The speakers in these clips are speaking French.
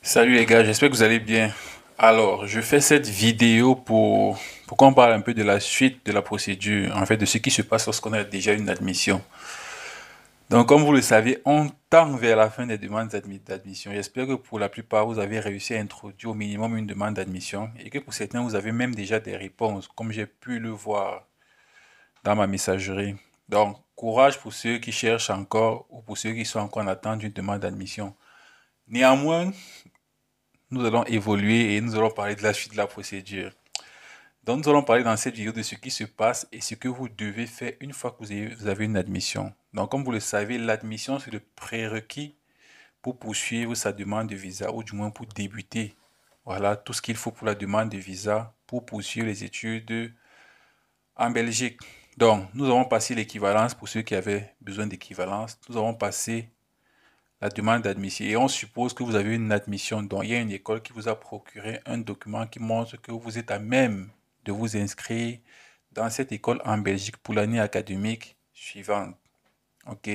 Salut les gars, j'espère que vous allez bien. Alors, je fais cette vidéo pour qu'on parle un peu de la suite de la procédure, en fait, de ce qui se passe lorsqu'on a déjà une admission. Donc, comme vous le savez, on tend vers la fin des demandes d'admission. J'espère que pour la plupart, vous avez réussi à introduire au minimum une demande d'admission et que pour certains, vous avez même déjà des réponses, comme j'ai pu le voir dans ma messagerie. Donc, courage pour ceux qui cherchent encore ou pour ceux qui sont encore en attente d'une demande d'admission. Néanmoins, nous allons évoluer et nous allons parler de la suite de la procédure. Donc, nous allons parler dans cette vidéo de ce qui se passe et ce que vous devez faire une fois que vous avez une admission. Donc, comme vous le savez, l'admission, c'est le prérequis pour poursuivre sa demande de visa ou du moins pour débuter. Voilà tout ce qu'il faut pour la demande de visa pour poursuivre les études en Belgique. Donc, nous avons passé l'équivalence pour ceux qui avaient besoin d'équivalence. Nous avons passé la demande d'admission. Et on suppose que vous avez une admission, donc il y a une école qui vous a procuré un document qui montre que vous êtes à même de vous inscrire dans cette école en Belgique pour l'année académique suivante. OK?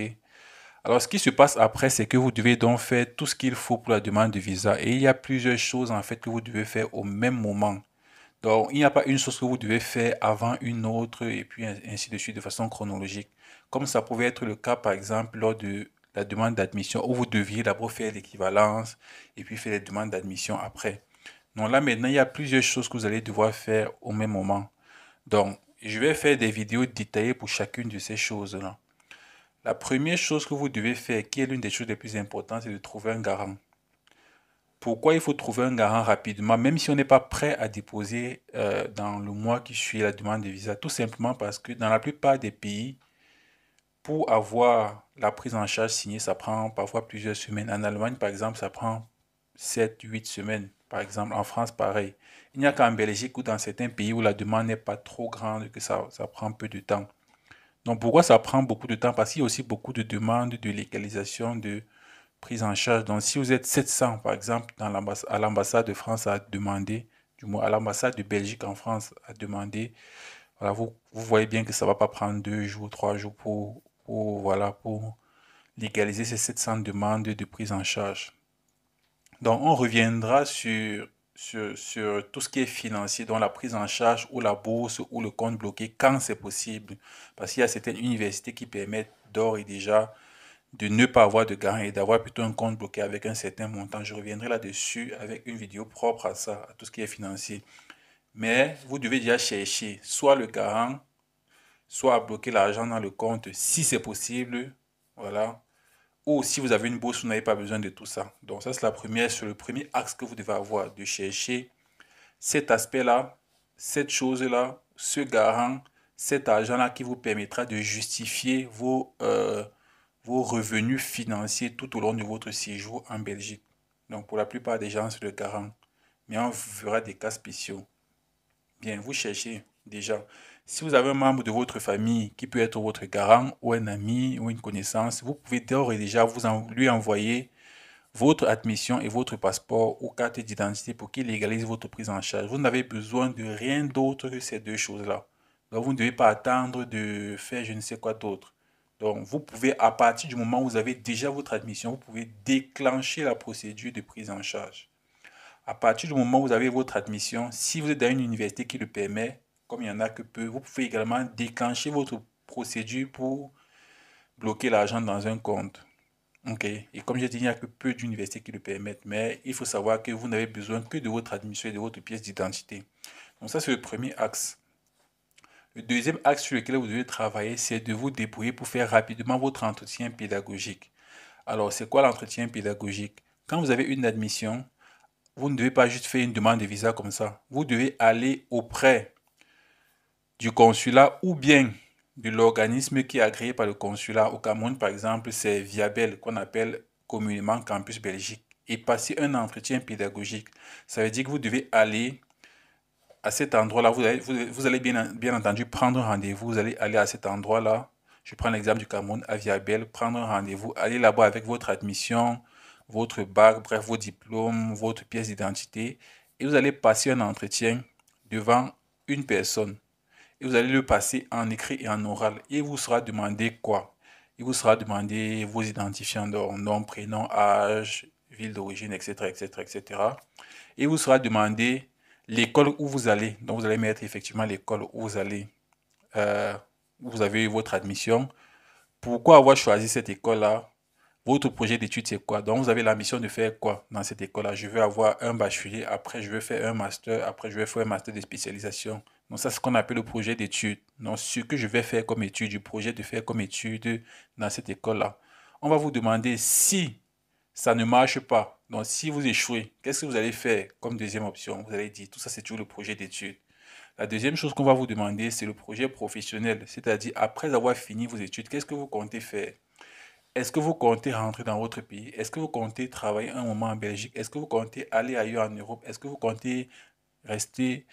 Alors, ce qui se passe après, c'est que vous devez donc faire tout ce qu'il faut pour la demande de visa. Et il y a plusieurs choses, en fait, que vous devez faire au même moment. Donc, il n'y a pas une chose que vous devez faire avant une autre et puis ainsi de suite de façon chronologique. Comme ça pouvait être le cas, par exemple, lors de la demande d'admission où vous deviez d'abord faire l'équivalence et puis faire les demandes d'admission après. Donc là, maintenant, il y a plusieurs choses que vous allez devoir faire au même moment. Donc, je vais faire des vidéos détaillées pour chacune de ces choses-là. La première chose que vous devez faire, qui est l'une des choses les plus importantes, c'est de trouver un garant. Pourquoi il faut trouver un garant rapidement, même si on n'est pas prêt à déposer dans le mois qui suit la demande de visa? Tout simplement parce que dans la plupart des pays, pour avoir la prise en charge signée, ça prend parfois plusieurs semaines. En Allemagne, par exemple, ça prend 7, 8 semaines. Par exemple, en France, pareil. Il n'y a qu'en Belgique ou dans certains pays où la demande n'est pas trop grande que ça prend peu de temps. Donc pourquoi ça prend beaucoup de temps? Parce qu'il y a aussi beaucoup de demandes de légalisation, de prise en charge. Donc, si vous êtes 700, par exemple, à l'ambassade de France à demander, du moins à l'ambassade de Belgique en France à demander, voilà, vous voyez bien que ça ne va pas prendre 2 jours, 3 jours voilà, pour légaliser ces 700 demandes de prise en charge. Donc, on reviendra sur tout ce qui est financier, dont la prise en charge ou la bourse ou le compte bloqué quand c'est possible. Parce qu'il y a certaines universités qui permettent d'ores et déjà de ne pas avoir de garant et d'avoir plutôt un compte bloqué avec un certain montant. Je reviendrai là-dessus avec une vidéo propre à ça, à tout ce qui est financier. Mais vous devez déjà chercher soit le garant, soit à bloquer l'argent dans le compte si c'est possible. Voilà. Ou si vous avez une bourse, vous n'avez pas besoin de tout ça. Donc ça, c'est le premier axe que vous devez avoir, de chercher cet aspect-là, cette chose-là, ce garant, cet argent-là qui vous permettra de justifier vos revenus financiers tout au long de votre séjour en Belgique. Donc pour la plupart des gens, c'est le garant. Mais on verra des cas spéciaux. Bien, vous cherchez déjà. Si vous avez un membre de votre famille qui peut être votre garant ou un ami ou une connaissance, vous pouvez d'ores et déjà lui envoyer votre admission et votre passeport ou carte d'identité pour qu'il légalise votre prise en charge. Vous n'avez besoin de rien d'autre que ces deux choses-là. Donc, vous ne devez pas attendre de faire je ne sais quoi d'autre. Donc, vous pouvez, à partir du moment où vous avez déjà votre admission, vous pouvez déclencher la procédure de prise en charge. À partir du moment où vous avez votre admission, si vous êtes dans une université qui le permet, comme il y en a que peu, vous pouvez également déclencher votre procédure pour bloquer l'argent dans un compte. Ok. Et comme j'ai dit, il n'y a que peu d'universités qui le permettent, mais il faut savoir que vous n'avez besoin que de votre admission et de votre pièce d'identité. Donc ça, c'est le premier axe. Le deuxième axe sur lequel vous devez travailler, c'est de vous débrouiller pour faire rapidement votre entretien pédagogique. Alors, c'est quoi l'entretien pédagogique? Quand vous avez une admission, vous ne devez pas juste faire une demande de visa comme ça. Vous devez aller auprès du consulat ou bien de l'organisme qui est agréé par le consulat. Au Cameroun, par exemple, c'est Viabel qu'on appelle communément Campus Belgique et passer un entretien pédagogique. Ça veut dire que vous devez aller à cet endroit-là. Vous allez bien entendu prendre un rendez-vous. Vous allez aller à cet endroit-là. Je prends l'exemple du Cameroun à Viabel, prendre un rendez-vous, aller là-bas avec votre admission, votre bac, bref, vos diplômes, votre pièce d'identité. Et vous allez passer un entretien devant une personne et vous allez le passer en écrit et en oral. Et il vous sera demandé quoi? Il vous sera demandé vos identifiants, donc nom, prénom, âge, ville d'origine, etc., etc., etc. Et vous sera demandé l'école où vous allez. Donc, vous allez mettre effectivement l'école où vous allez, où vous avez eu votre admission. Pourquoi avoir choisi cette école-là? Votre projet d'études, c'est quoi? Donc, vous avez l'ambition de faire quoi dans cette école-là? Je veux avoir un bachelier, après, je veux faire un master, après, je vais faire un master de spécialisation. Donc, ça, c'est ce qu'on appelle le projet d'études. Donc, ce que je vais faire comme étude, du projet de faire comme étude dans cette école-là. On va vous demander si ça ne marche pas. Donc, si vous échouez, qu'est-ce que vous allez faire comme deuxième option? Vous allez dire, tout ça, c'est toujours le projet d'études. La deuxième chose qu'on va vous demander, c'est le projet professionnel. C'est-à-dire, après avoir fini vos études, qu'est-ce que vous comptez faire? Est-ce que vous comptez rentrer dans votre pays? Est-ce que vous comptez travailler un moment en Belgique? Est-ce que vous comptez aller ailleurs en Europe? Est-ce que vous comptez rester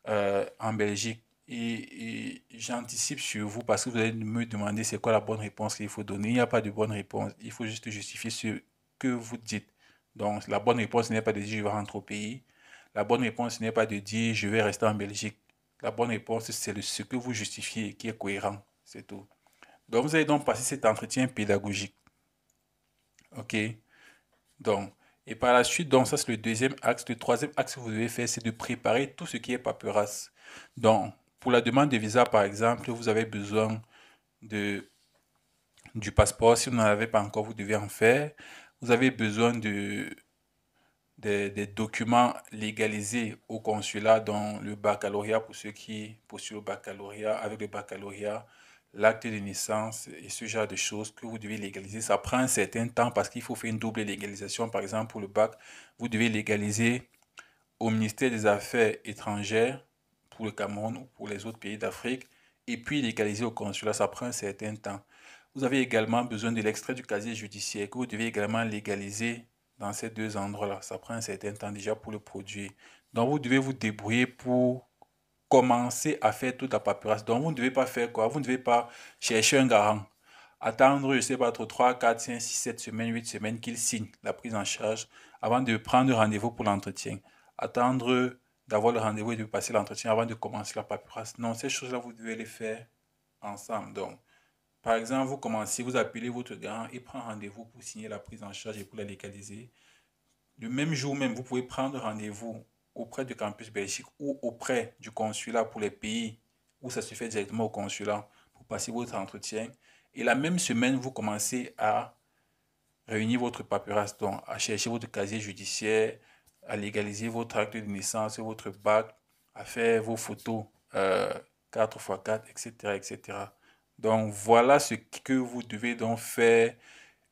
en Belgique? Et j'anticipe sur vous parce que vous allez me demander c'est quoi la bonne réponse qu'il faut donner. Il n'y a pas de bonne réponse. Il faut juste justifier ce que vous dites. Donc, la bonne réponse n'est pas de dire je vais rentrer au pays. La bonne réponse n'est pas de dire je vais rester en Belgique. La bonne réponse, c'est ce que vous justifiez qui est cohérent. C'est tout. Donc, vous allez donc passer cet entretien pédagogique. OK? Donc, et par la suite, donc ça c'est le deuxième axe. Le troisième axe que vous devez faire, c'est de préparer tout ce qui est paperasse. Donc, pour la demande de visa, par exemple, vous avez besoin de, du passeport. Si vous n'en avez pas encore, vous devez en faire. Vous avez besoin des documents légalisés au consulat, dont le baccalauréat pour ceux qui postulent au baccalauréat, avec le baccalauréat, l'acte de naissance et ce genre de choses que vous devez légaliser. Ça prend un certain temps parce qu'il faut faire une double légalisation. Par exemple, pour le bac, vous devez légaliser au ministère des Affaires étrangères pour le Cameroun ou pour les autres pays d'Afrique et puis légaliser au consulat. Ça prend un certain temps. Vous avez également besoin de l'extrait du casier judiciaire que vous devez également légaliser dans ces deux endroits-là. Ça prend un certain temps déjà pour le produire. Donc, vous devez vous débrouiller pour commencer à faire toute la paperasse. Donc, vous ne devez pas faire quoi? Vous ne devez pas chercher un garant. Attendre, je ne sais pas trop, 3, 4, 5, 6, 7 semaines, 8 semaines qu'il signe la prise en charge avant de prendre rendez-vous pour l'entretien. Attendre d'avoir le rendez-vous et de passer l'entretien avant de commencer la paperasse. Non, ces choses-là, vous devez les faire ensemble. Donc, par exemple, vous commencez, vous appelez votre garant et prend rendez-vous pour signer la prise en charge et pour la légaliser. Le même jour même, vous pouvez prendre rendez-vous auprès du campus Belgique ou auprès du consulat pour les pays où ça se fait directement au consulat pour passer votre entretien. Et la même semaine, vous commencez à réunir votre paperasse, donc à chercher votre casier judiciaire, à légaliser votre acte de naissance, votre bac, à faire vos photos 4x4, etc., etc. Donc voilà ce que vous devez donc faire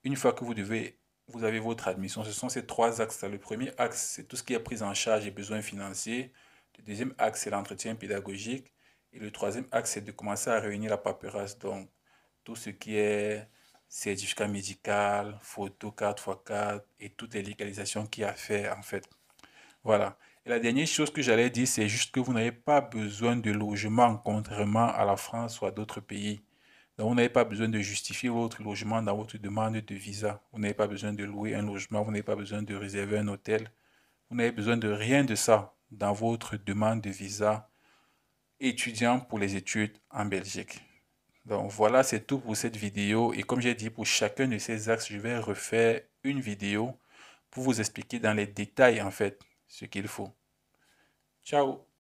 une fois que vous avez votre admission. Ce sont ces trois axes-là. Le premier axe, c'est tout ce qui est prise en charge et besoins financiers. Le deuxième axe, c'est l'entretien pédagogique. Et le troisième axe, c'est de commencer à réunir la paperasse. Donc, tout ce qui est certificat médical, photo 4x4 et toutes les légalisations qu'il y a à faire, en fait. Voilà. Et la dernière chose que j'allais dire, c'est juste que vous n'avez pas besoin de logement, contrairement à la France ou à d'autres pays. Donc, vous n'avez pas besoin de justifier votre logement dans votre demande de visa. Vous n'avez pas besoin de louer un logement, vous n'avez pas besoin de réserver un hôtel. Vous n'avez besoin de rien de ça dans votre demande de visa étudiant pour les études en Belgique. Donc voilà, c'est tout pour cette vidéo. Et comme j'ai dit, pour chacun de ces axes, je vais refaire une vidéo pour vous expliquer dans les détails, en fait, ce qu'il faut. Ciao!